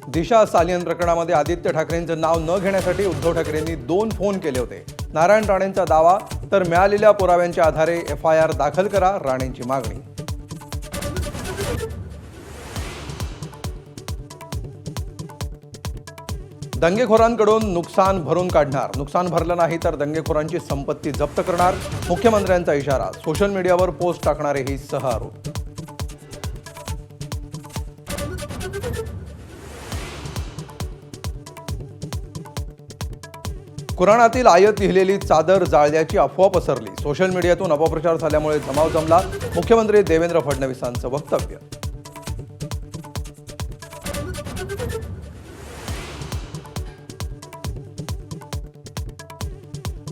दिशा सालियन प्रकरणामध्ये आदित्य ठाकरेंचं नाव न घेण्यासाठी उद्धव ठाकरेंनी 2 फोन केले होते. नारायण राणेंचा दावा, तर मिळालेल्या पुराव्यांच्या आधारे FIR दाखल करा, राणेंची मागणी. दंगेखोरांकडून नुकसान भरून काढणार, नुकसान भरलं नाही तर दंगेखोरांची संपत्ती जप्त करणार, मुख्यमंत्र्यांचा इशारा. सोशल मीडियावर पोस्ट टाकणारे ही सहआरोप. कुराणातील आयत लिहिलेली चादर जाळल्याची अफवा पसरली. सोशल मीडियातून अपप्रचार झाल्यामुळे जमाव जमला. मुख्यमंत्री देवेंद्र फडणवीसांचं वक्तव्य.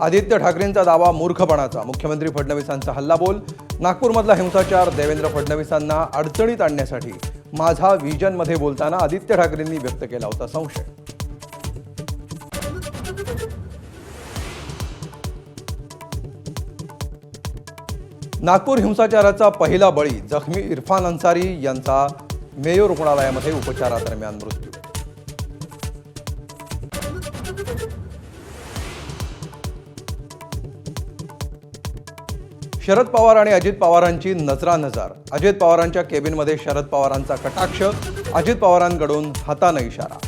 आदित्य ठाकरेंचा दावा मूर्खपणाचा, मुख्यमंत्री फडणवीसांचा हल्लाबोल. नागपूरमधला हिंसाचार देवेंद्र फडणवीसांना अडचणीत आणण्यासाठी माझा व्हिजनमध्ये बोलताना आदित्य ठाकरेंनी व्यक्त केला होता संशय. नागपूर हिंसाचाराचा पहिला बळी जखमी इरफान अन्सारी यांचा मेयो रुग्णालयामध्ये उपचारादरम्यान मृत्यू. शरद पवार आणि अजित पवारांची नजरानजर. अजित पवारांच्या केबिनमध्ये शरद पवारांचा कटाक्ष, अजित पवारांकडून हाताने इशारा.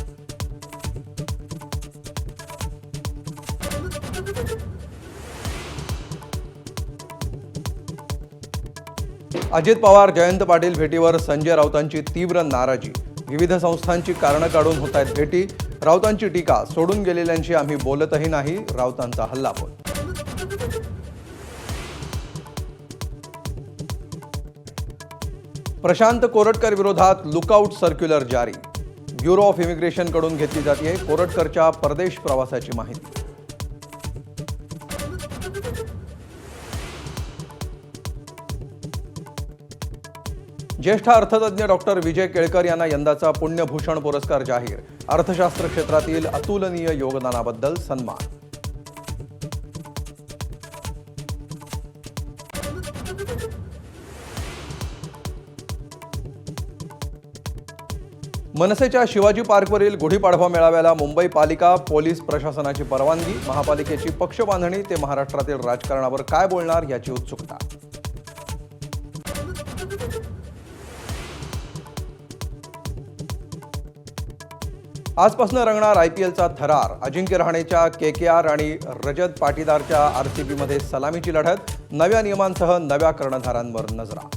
अजित पवार जयंत पाटील भेटीवर संजय राऊतांची तीव्र नाराजी. विविध संस्थांची कारणं काढून होत आहेत भेटी. राऊतांची टीका, सोडून गेलेल्यांशी आम्ही बोलतही नाही, राऊतांचा हल्लाबोल. प्रशांत कोरटकर विरोधात लुकआउट सर्क्युलर जारी. ब्युरो ऑफ इमिग्रेशन कडून घेतली जाते कोरटकरच्या परदेश प्रवासाची माहिती. ज्येष्ठ अर्थतज्ञ डॉक्टर विजय केळकर यांना यंदाचा पुण्यभूषण पुरस्कार जाहीर. अर्थशास्त्र क्षेत्रातील अतुलनीय योगदानाबद्दल सन्मान. मनसेच्या शिवाजी पार्कवरील गुढीपाडवा मेळाव्याला मुंबई पालिका पोलीस प्रशासनाची परवानगी. महापालिकेची पक्षबांधणी ते महाराष्ट्रातील राजकारणावर काय बोलणार याची उत्सुकता. आजपासून रंगणार IPLचा थरार. अजिंक्य रहाणेच्या KKR आणि रजत पाटीदारच्या RCBमध्ये सलामीची लढत. नव्या नियमांसह नव्या कर्णधारांवर नजरा.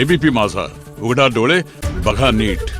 ABP माझा, उघडा डोळे बघा नीट.